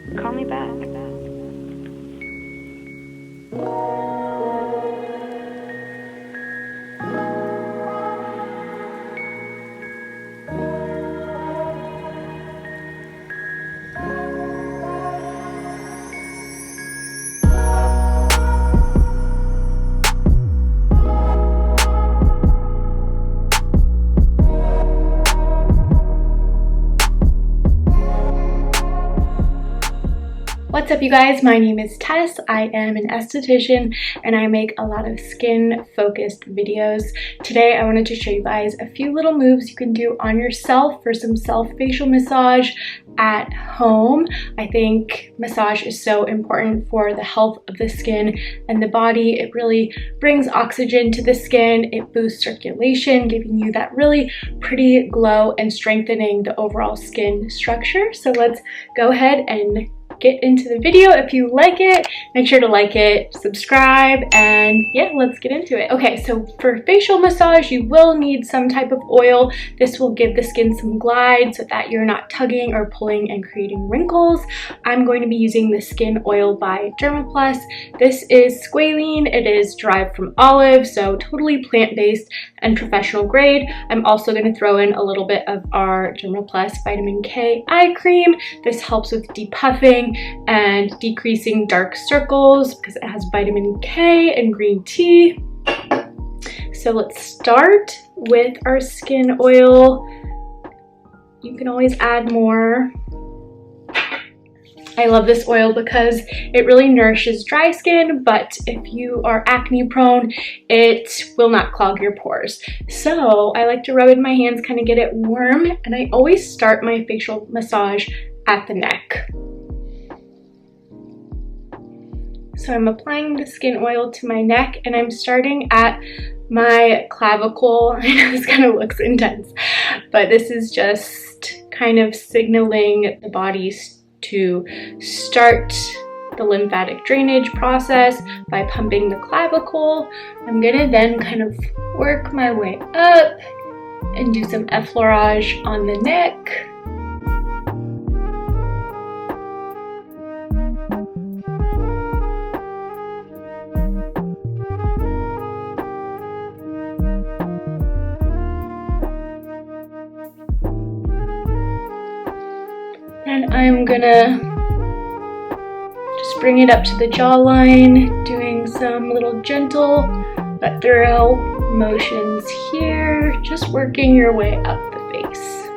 Call me back. What's up, you guys? My name is Tess. I am an esthetician and I make a lot of skin focused videos. Today I wanted to show you guys a few little moves you can do on yourself for some self facial massage at home. I think massage is so important for the health of the skin and the body. It really brings oxygen to the skin. It boosts circulation, giving you that really pretty glow and strengthening the overall skin structure. So let's go ahead and get into the video. If you like it, make sure to like it, subscribe, and yeah, let's get into it. Okay, so for facial massage, you will need some type of oil. This will give the skin some glide so that you're not tugging or pulling and creating wrinkles. I'm going to be using the Skin Oil by Dermaplus. This is squalene. It is derived from olive, so totally plant-based and professional grade. I'm also going to throw in a little bit of our Dermaplus Vitamin K eye cream. This helps with depuffing and decreasing dark circles because it has vitamin K and green tea. So let's start with our skin oil. You can always add more. I love this oil because it really nourishes dry skin, but if you are acne prone, it will not clog your pores. So I like to rub it in my hands, kind of get it warm, and I always start my facial massage at the neck. So I'm applying the skin oil to my neck and I'm starting at my clavicle. I know this kind of looks intense, but this is just kind of signaling the body to start the lymphatic drainage process by pumping the clavicle. I'm gonna then kind of work my way up and do some effleurage on the neck. And I'm gonna just bring it up to the jawline, doing some little gentle but thorough motions here, just working your way up the face.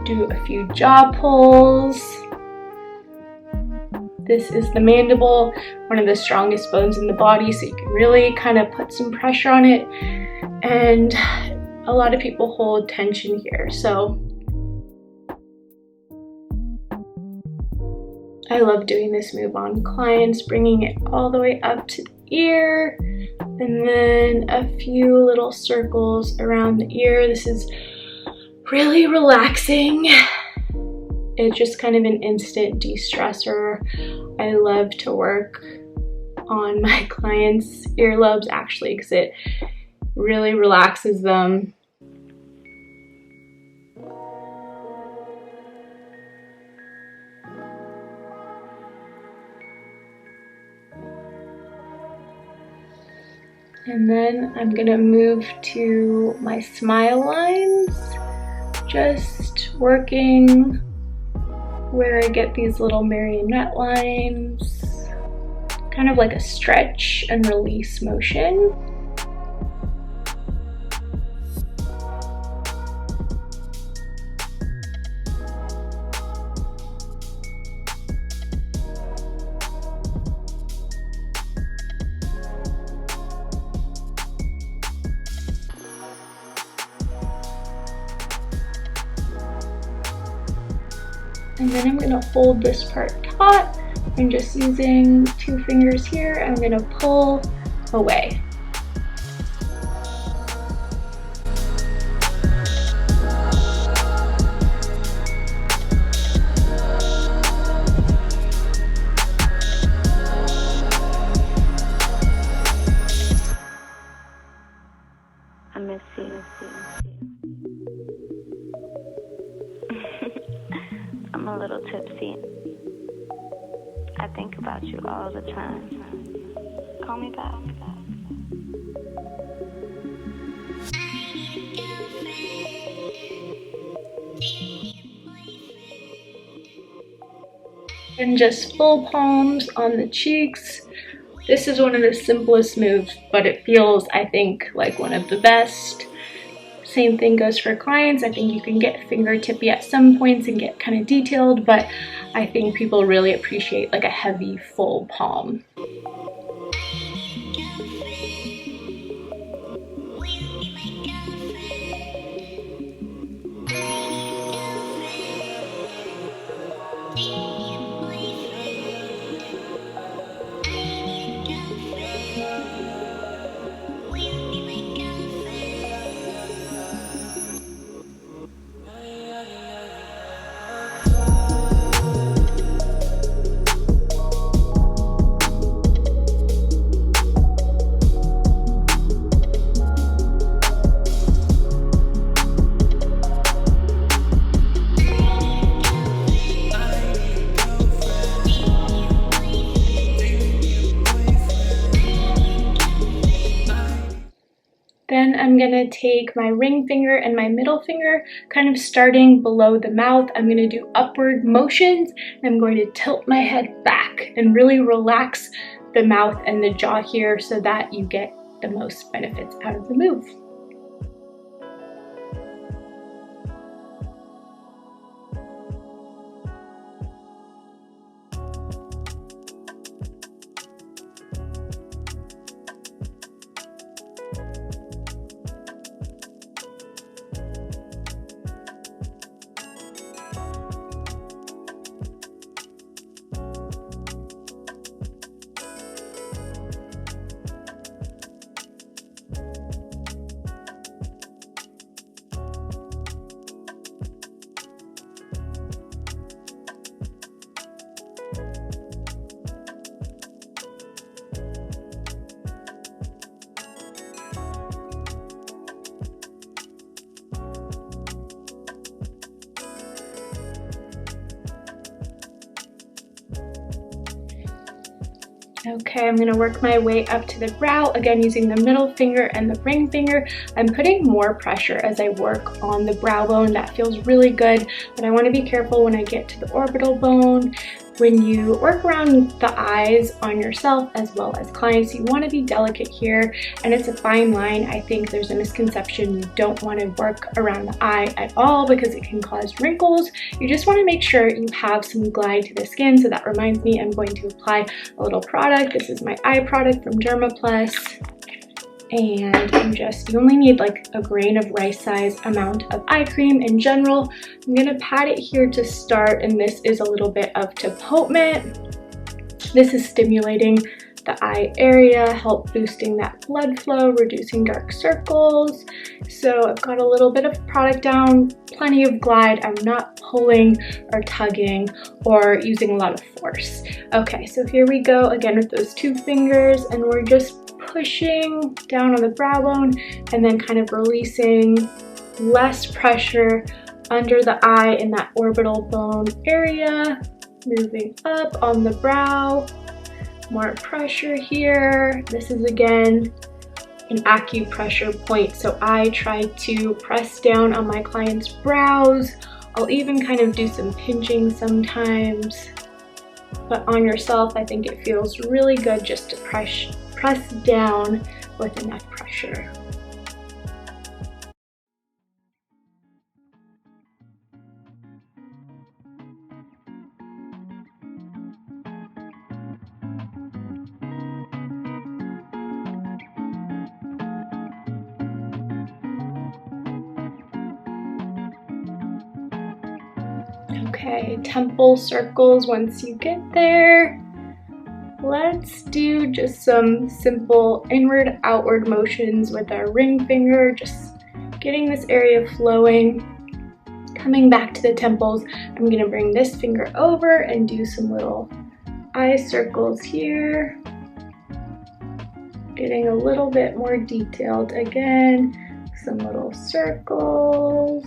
Do a few jaw pulls. This is the mandible, one of the strongest bones in the body, so you can really kind of put some pressure on it. And a lot of people hold tension here, so I love doing this move on clients, bringing it all the way up to the ear, and then a few little circles around the ear. This is really relaxing. It's just kind of an instant de-stressor. I love to work on my clients' earlobes actually because it really relaxes them. And then I'm gonna move to my smile lines, just working where I get these little marionette lines, kind of like a stretch and release motion. And then I'm gonna hold this part taut. I'm just using 2 fingers here. I'm gonna pull away. I miss you. I'm a little tipsy. I think about you all the time. Call me back. And just full palms on the cheeks. This is one of the simplest moves, but it feels, I think, like one of the best. Same thing goes for clients. I think you can get fingertippy at some points and get kind of detailed, but I think people really appreciate like a heavy full palm. Then I'm gonna take my ring finger and my middle finger, kind of starting below the mouth. I'm gonna do upward motions, and I'm going to tilt my head back and really relax the mouth and the jaw here so that you get the most benefits out of the move. Okay, I'm gonna work my way up to the brow, again using the middle finger and the ring finger. I'm putting more pressure as I work on the brow bone. That feels really good, but I wanna be careful when I get to the orbital bone. When you work around the eyes on yourself as well as clients, you want to be delicate here, and it's a fine line. I think there's a misconception you don't want to work around the eye at all because it can cause wrinkles. You just want to make sure you have some glide to the skin. So that reminds me, I'm going to apply a little product. This is my eye product from Dermaplus. And you only need like a grain of rice size amount of eye cream in general. I'm gonna pat it here to start, and this is a little bit of Tapotement. This is stimulating the eye area, help boosting that blood flow, reducing dark circles. So I've got a little bit of product down, plenty of glide. I'm not pulling or tugging or using a lot of force. Okay, so here we go again with those two fingers, and we're just pushing down on the brow bone and then kind of releasing, less pressure under the eye in that orbital bone area, moving up on the brow, more pressure here. This is again an acupressure point, so I try to press down on my client's brows. I'll even kind of do some pinching sometimes, but on yourself I think it feels really good just to press down with enough pressure. Okay, temple circles once you get there. Let's do just some simple inward outward motions with our ring finger, just getting this area flowing. Coming back to the temples, I'm gonna bring this finger over and do some little eye circles here. Getting a little bit more detailed again, some little circles.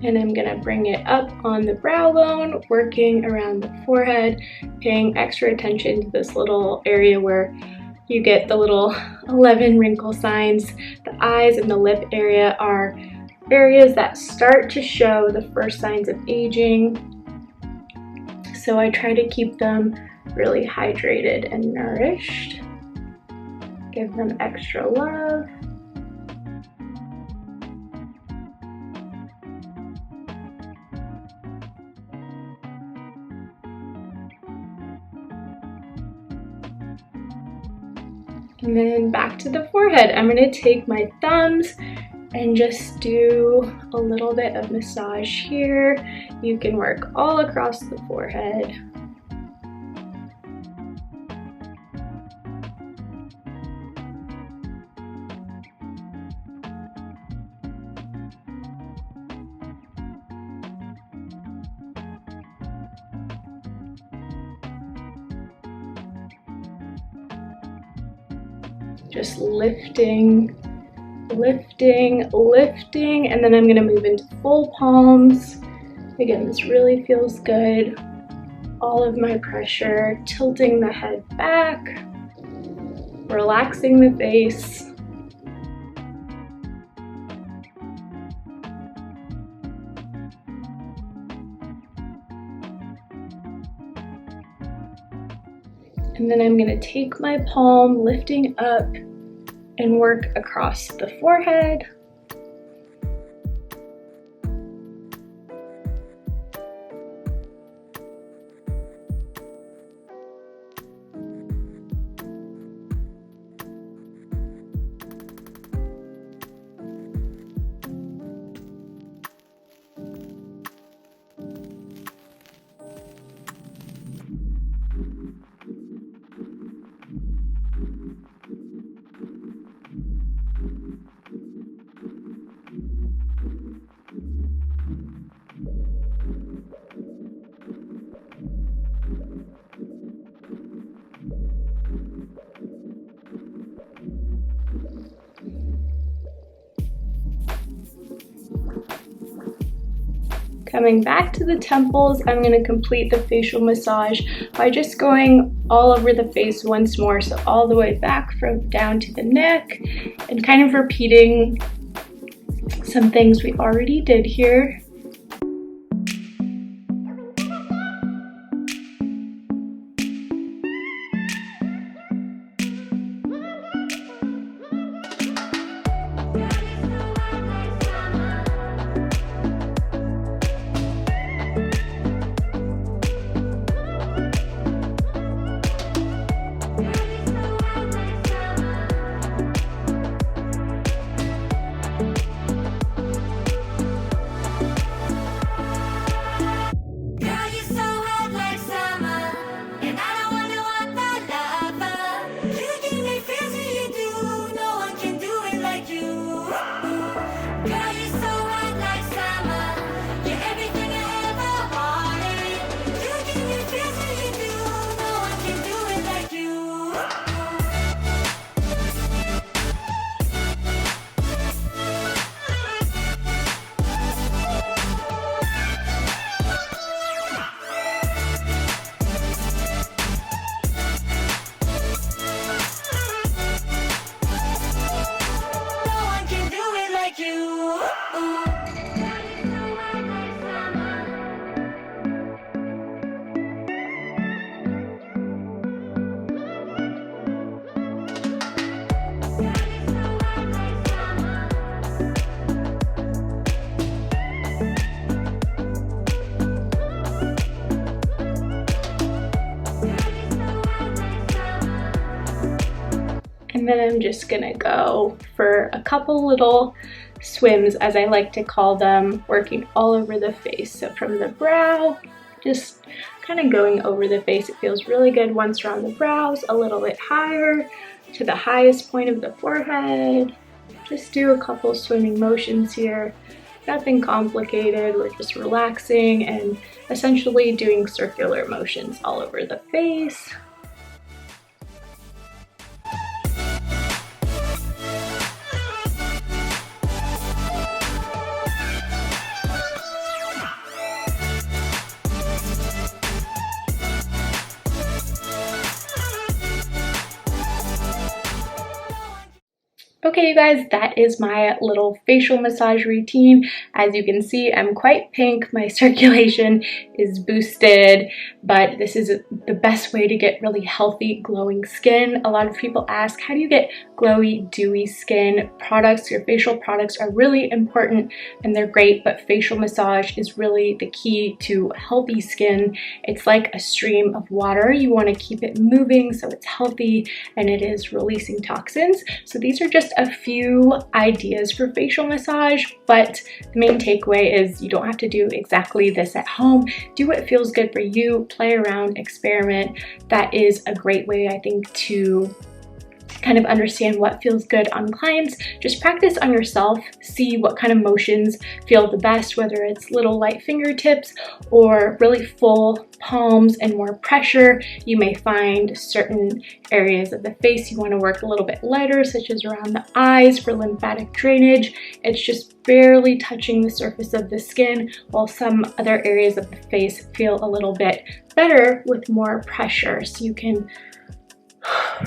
And I'm gonna bring it up on the brow bone, working around the forehead, paying extra attention to this little area where you get the little 11 wrinkle signs. The eyes and the lip area are areas that start to show the first signs of aging. So I try to keep them really hydrated and nourished. Give them extra love. And then back to the forehead. I'm gonna take my thumbs and just do a little bit of massage here. You can work all across the forehead. Just lifting, lifting, lifting, and then I'm gonna move into full palms. Again, this really feels good. All of my pressure, tilting the head back, relaxing the face. And then I'm gonna take my palm, lifting up, and work across the forehead. Coming back to the temples, I'm going to complete the facial massage by just going all over the face once more, so all the way back from down to the neck, and kind of repeating some things we already did here. And then I'm just gonna go for a couple little swims, as I like to call them, working all over the face. So from the brow, just kind of going over the face. It feels really good once we're on the brows, a little bit higher to the highest point of the forehead. Just do a couple swimming motions here. Nothing complicated. We're just relaxing and essentially doing circular motions all over the face. Okay, you guys, that is my little facial massage routine. As you can see, I'm quite pink. My circulation is boosted, but this is the best way to get really healthy, glowing skin. A lot of people ask, how do you get glowy, dewy skin? Products, your facial products are really important and they're great, but facial massage is really the key to healthy skin. It's like a stream of water. You want to keep it moving so it's healthy and it is releasing toxins. So these are just a few ideas for facial massage, but the main takeaway is you don't have to do exactly this at home. Do what feels good for you, play around, experiment. That is a great way, I think, to kind of understand what feels good on clients. Just practice on yourself, see what kind of motions feel the best, whether it's little light fingertips or really full palms and more pressure. You may find certain areas of the face you want to work a little bit lighter, such as around the eyes for lymphatic drainage. It's just barely touching the surface of the skin, while some other areas of the face feel a little bit better with more pressure. So you can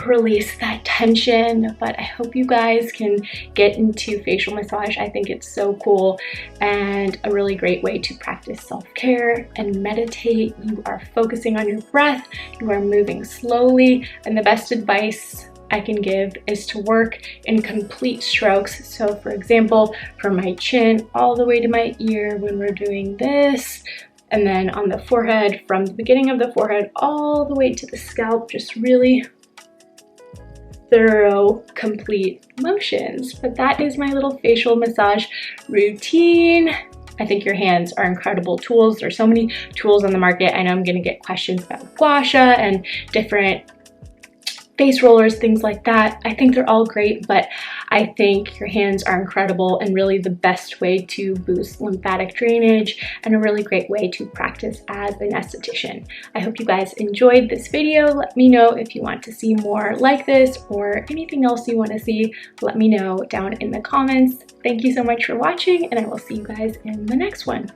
release that tension. But I hope you guys can get into facial massage. I think it's so cool and a really great way to practice self-care and meditate. You are focusing on your breath, you are moving slowly, and the best advice I can give is to work in complete strokes. So for example, from my chin all the way to my ear when we're doing this, and then on the forehead, from the beginning of the forehead all the way to the scalp, just really thorough, complete motions. But that is my little facial massage routine. I think your hands are incredible tools. There's so many tools on the market. I know I'm gonna get questions about gua sha and different face rollers, things like that. I think they're all great, but I think your hands are incredible and really the best way to boost lymphatic drainage and a really great way to practice as an esthetician. I hope you guys enjoyed this video. Let me know if you want to see more like this or anything else you want to see. Let me know down in the comments. Thank you so much for watching, and I will see you guys in the next one.